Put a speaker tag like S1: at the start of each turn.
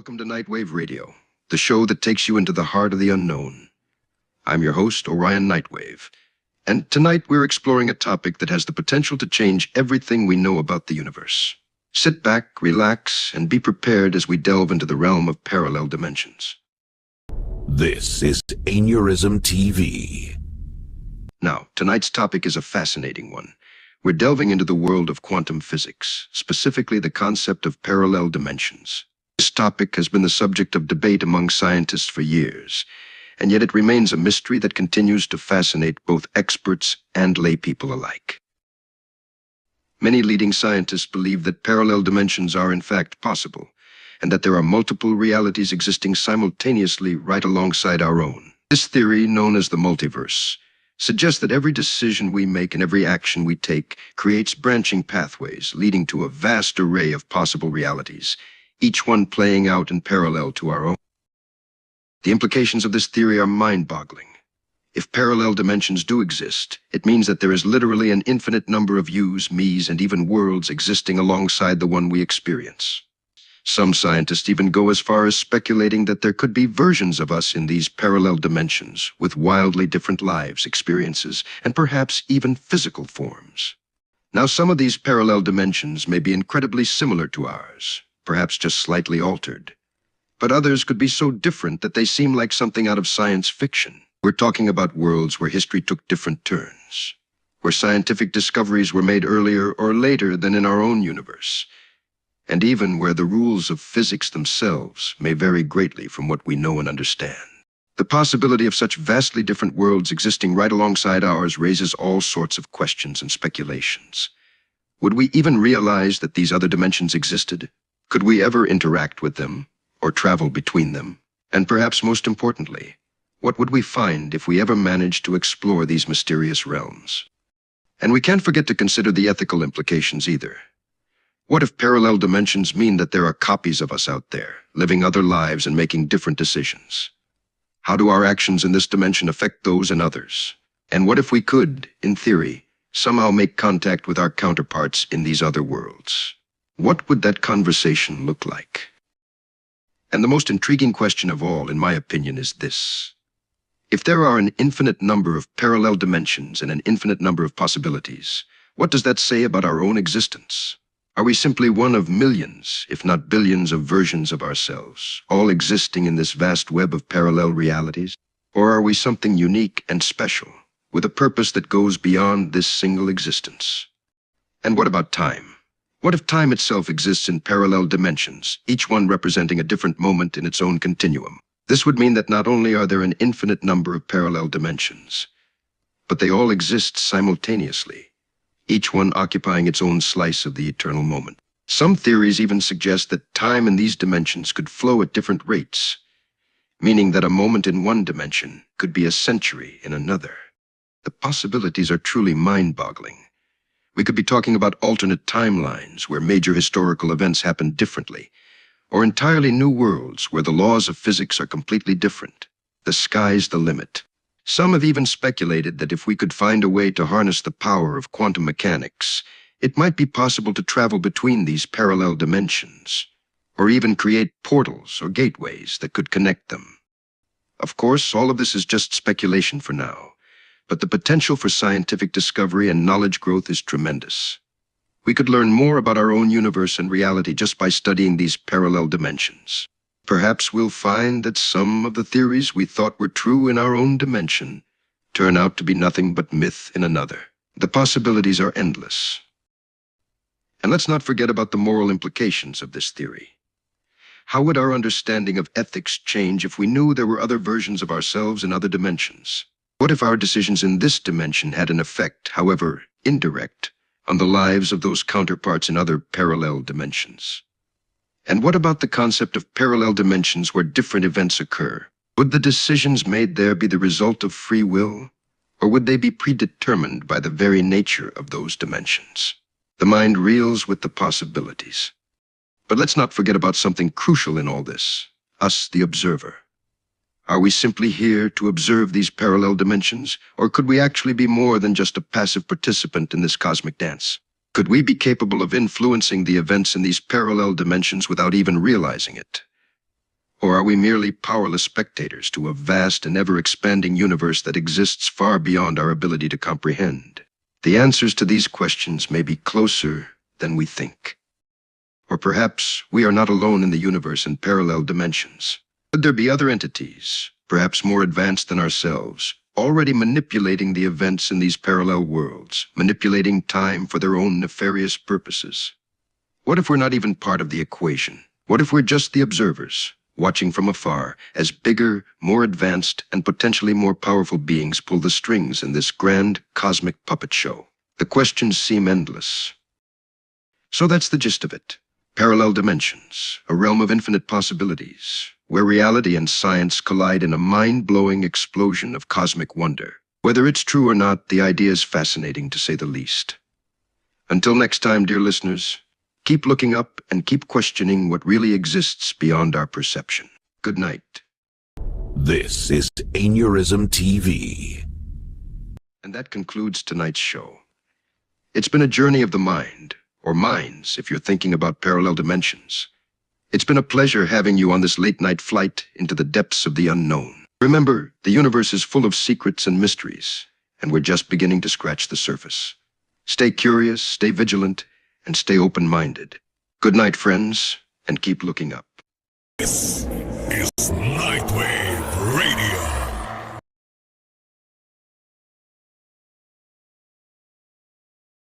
S1: Welcome to Nightwave Radio, the show that takes you into the heart of the unknown. I'm your host, Orion Nightwave, and tonight we're exploring a topic that has the potential to change everything we know about the universe. Sit back, relax, and be prepared as we delve into the realm of parallel dimensions.
S2: This is AINEURISMTV.
S1: Now, tonight's topic is a fascinating one. We're delving into the world of quantum physics, specifically the concept of parallel dimensions. This topic has been the subject of debate among scientists for years, and yet it remains a mystery that continues to fascinate both experts and laypeople alike. Many leading scientists believe that parallel dimensions are in fact possible, and that there are multiple realities existing simultaneously right alongside our own. This theory, known as the multiverse, suggests that every decision we make and every action we take creates branching pathways leading to a vast array of possible realities, each one playing out in parallel to our own. The implications of this theory are mind-boggling. If parallel dimensions do exist, it means that there is literally an infinite number of yous, me's, and even worlds existing alongside the one we experience. Some scientists even go as far as speculating that there could be versions of us in these parallel dimensions with wildly different lives, experiences, and perhaps even physical forms. Now, some of these parallel dimensions may be incredibly similar to ours, perhaps just slightly altered. But others could be so different that they seem like something out of science fiction. We're talking about worlds where history took different turns, where scientific discoveries were made earlier or later than in our own universe, and even where the rules of physics themselves may vary greatly from what we know and understand. The possibility of such vastly different worlds existing right alongside ours raises all sorts of questions and speculations. Would we even realize that these other dimensions existed? Could we ever interact with them, or travel between them? And perhaps most importantly, what would we find if we ever managed to explore these mysterious realms? And we can't forget to consider the ethical implications either. What if parallel dimensions mean that there are copies of us out there, living other lives and making different decisions? How do our actions in this dimension affect those in others? And what if we could, in theory, somehow make contact with our counterparts in these other worlds? What would that conversation look like? And the most intriguing question of all, in my opinion, is this. If there are an infinite number of parallel dimensions and an infinite number of possibilities, what does that say about our own existence? Are we simply one of millions, if not billions, of versions of ourselves, all existing in this vast web of parallel realities? Or are we something unique and special, with a purpose that goes beyond this single existence? And what about time? What if time itself exists in parallel dimensions, each one representing a different moment in its own continuum? This would mean that not only are there an infinite number of parallel dimensions, but they all exist simultaneously, each one occupying its own slice of the eternal moment. Some theories even suggest that time in these dimensions could flow at different rates, meaning that a moment in one dimension could be a century in another. The possibilities are truly mind-boggling. We could be talking about alternate timelines where major historical events happen differently, or entirely new worlds where the laws of physics are completely different. The sky's the limit. Some have even speculated that if we could find a way to harness the power of quantum mechanics, it might be possible to travel between these parallel dimensions, or even create portals or gateways that could connect them. Of course, all of this is just speculation for now, but the potential for scientific discovery and knowledge growth is tremendous. We could learn more about our own universe and reality just by studying these parallel dimensions. Perhaps we'll find that some of the theories we thought were true in our own dimension turn out to be nothing but myth in another. The possibilities are endless. And let's not forget about the moral implications of this theory. How would our understanding of ethics change if we knew there were other versions of ourselves in other dimensions? What if our decisions in this dimension had an effect, however indirect, on the lives of those counterparts in other parallel dimensions? And what about the concept of parallel dimensions where different events occur? Would the decisions made there be the result of free will, or would they be predetermined by the very nature of those dimensions? The mind reels with the possibilities. But let's not forget about something crucial in all this, us, the observer. Are we simply here to observe these parallel dimensions, or could we actually be more than just a passive participant in this cosmic dance? Could we be capable of influencing the events in these parallel dimensions without even realizing it? Or are we merely powerless spectators to a vast and ever-expanding universe that exists far beyond our ability to comprehend? The answers to these questions may be closer than we think. Or perhaps we are not alone in the universe in parallel dimensions. Could there be other entities, perhaps more advanced than ourselves, already manipulating the events in these parallel worlds, manipulating time for their own nefarious purposes? What if we're not even part of the equation? What if we're just the observers, watching from afar, as bigger, more advanced, and potentially more powerful beings pull the strings in this grand cosmic puppet show? The questions seem endless. So that's the gist of it. Parallel dimensions, a realm of infinite possibilities, where reality and science collide in a mind-blowing explosion of cosmic wonder. Whether it's true or not, the idea is fascinating to say the least. Until next time, dear listeners, keep looking up and keep questioning what really exists beyond our perception. Good night.
S2: This is Aneurism TV.
S1: And that concludes tonight's show. It's been a journey of the mind, or minds if you're thinking about parallel dimensions. It's been a pleasure having you on this late-night flight into the depths of the unknown. Remember, the universe is full of secrets and mysteries, and we're just beginning to scratch the surface. Stay curious, stay vigilant, and stay open-minded. Good night, friends, and keep looking up.
S2: This is Nightwave Radio.